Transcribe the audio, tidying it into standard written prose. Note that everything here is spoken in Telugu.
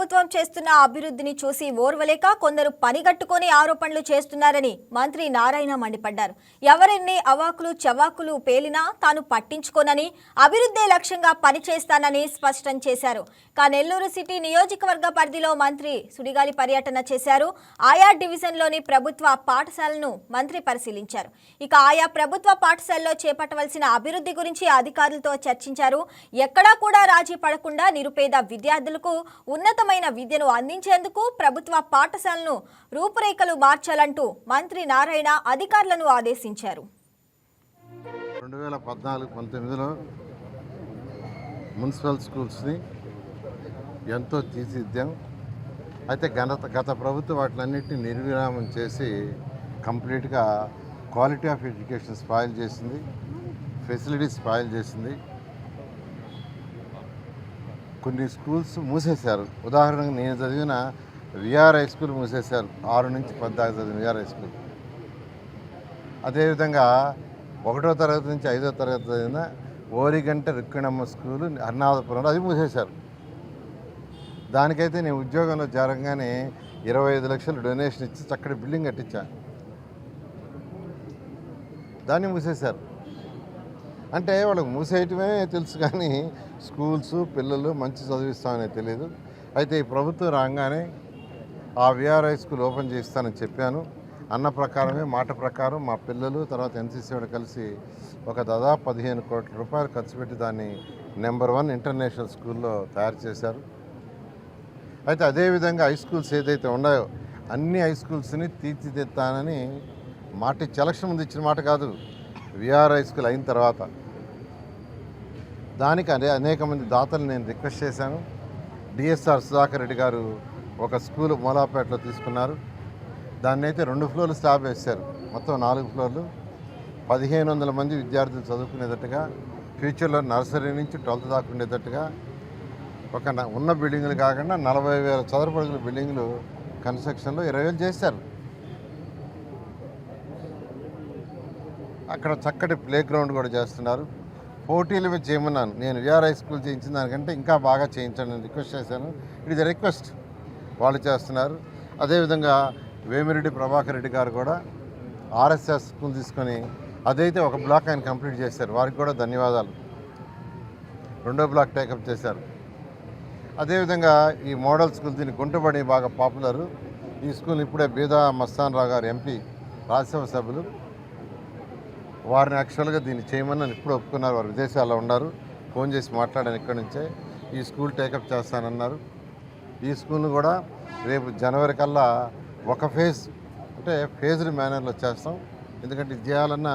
ప్రభుత్వం చేస్తున్న అభివృద్ధిని చూసి ఓర్వలేక కొందరు పనిగట్టుకొని ఆరోపణలు చేస్తున్నారని మంత్రి నారాయణ మండిపడ్డారు. ఎవరెన్ని అవాకులు చవాకులు పేలినా తాను పట్టించుకోనని, అభివృద్ధే లక్ష్యంగా పనిచేస్తానని స్పష్టం చేశారు. నెల్లూరు సిటీ నియోజకవర్గ పరిధిలో మంత్రి సుడిగాలి పర్యటన చేశారు. ఆయా డివిజన్లోని ప్రభుత్వ పాఠశాలను మంత్రి పరిశీలించారు. ఆయా ప్రభుత్వ పాఠశాలలో చేపట్టవలసిన అభివృద్ధి గురించి అధికారులతో చర్చించారు. ఎక్కడా కూడా రాజీ పడకుండా నిరుపేద విద్యార్థులకు ఉన్నతమైన విద్యను అందించేందుకు ప్రభుత్వ పాఠశాలను రూపురేఖలు మార్చాలంటూ మంత్రి నారాయణ అధికారులను ఆదేశించారు. 2014-19లో మున్సిపల్ స్కూల్స్ని ఎంతో తీర్చిదిద్దాం. అయితే గత ప్రభుత్వం వాటిలన్నింటినీ నిర్విరామం చేసి కంప్లీట్గా క్వాలిటీ ఆఫ్ ఎడ్యుకేషన్ స్పాయిల్ చేసింది, ఫెసిలిటీస్ స్పాయిల్ చేసింది. కొన్ని స్కూల్స్ మూసేశారు. ఉదాహరణకు నేను చదివిన విఆర్ హై స్కూల్ మూసేశారు. 6 నుంచి 10 చదివిన విఆర్ హై స్కూల్. అదేవిధంగా 1వ తరగతి నుంచి 5వ తరగతి చదివిన ఓరిగంట రుక్మిణమ్మ స్కూలు హర్నాథపురంలో అది మూసేశారు. దానికైతే నేను ఉద్యోగంలో చేరంగానే 25 లక్షలు డొనేషన్ ఇచ్చి చక్కటి బిల్డింగ్ కట్టించాను. దాన్ని మూసేశారు. అంటే వాళ్ళకి మూసేయటమే తెలుసు కానీ స్కూల్స్ పిల్లలు మంచి చదివిస్తామని తెలియదు. అయితే ఈ ప్రభుత్వం రాగానే ఆ విఆర్ హై స్కూల్ ఓపెన్ చేస్తానని చెప్పాను. అన్న ప్రకారమే మాట ప్రకారం మా పిల్లలు తర్వాత ఎన్సీసీ వాడు కలిసి ఒక దాదాపు 15 కోట్ల రూపాయలు ఖర్చు పెట్టి దాన్ని నెంబర్ 1 ఇంటర్నేషనల్ స్కూల్లో తయారు చేశారు. అయితే అదేవిధంగా హై స్కూల్స్ ఏదైతే ఉన్నాయో అన్ని హై స్కూల్స్ని తీర్చిదిద్దానని మాట ఇచ్చి ఎలక్షన్ ముందు ఇచ్చిన మాట కాదు, విఆర్ హై స్కూల్ అయిన తర్వాత. దానికి అనేక మంది దాతలు నేను రిక్వెస్ట్ చేశాను. డిఎస్ఆర్ సుధాకర్ రెడ్డి గారు ఒక స్కూల్ మూలాపేటలో తీసుకున్నారు. దాన్ని అయితే 2 ఫ్లోర్లు స్లాబ్ వేశారు. మొత్తం 4 ఫ్లోర్లు 1500 మంది విద్యార్థులు చదువుకునేటట్టుగా, ఫ్యూచర్లో నర్సరీ నుంచి 12th దాకా ఉండేటట్టుగా ఒక ఉన్న బిల్డింగులు కాకుండా 40,000 చదరపు అడుగుల బిల్డింగులు కన్స్ట్రక్షన్లో 20,000 చేశారు. అక్కడ చక్కటి ప్లే గ్రౌండ్ కూడా చేస్తున్నారు. పోటీలు చేయమన్నాను. నేను విఆర్ హై స్కూల్ చేయించిన దానికంటే ఇంకా బాగా చేయించండి అని రిక్వెస్ట్ చేశాను. ఇట్ ఈజ్ ఎ రిక్వెస్ట్, వాళ్ళు చేస్తున్నారు. అదేవిధంగా వేమిరెడ్డి ప్రభాకర్ రెడ్డి గారు కూడా ఆర్ఎస్ఎస్ స్కూల్ తీసుకొని అదైతే ఒక బ్లాక్ ఆయన కంప్లీట్ చేశారు. వారికి కూడా ధన్యవాదాలు. 2వ బ్లాక్ టేకప్ చేశారు. అదేవిధంగా ఈ మోడల్ స్కూల్ దీన్ని గుంటబడి బాగా పాపులరు. ఈ స్కూల్ ఇప్పుడే బీదా మస్తాన్ రావు గారు ఎంపీ రాజ్యసభ సభ్యులు వారిని యాక్చువల్గా దీన్ని చేయమని ఇప్పుడు ఒప్పుకున్నారు. వారు విదేశాల్లో ఉన్నారు. ఫోన్ చేసి మాట్లాడాను ఇక్కడి నుంచే. ఈ స్కూల్ టేకప్ చేస్తానన్నారు. ఈ స్కూల్ను కూడా రేపు జనవరి కల్లా ఒక ఫేజ్డ్ మేనర్లో చేస్తాం. ఎందుకంటే ఇది చేయాలన్నా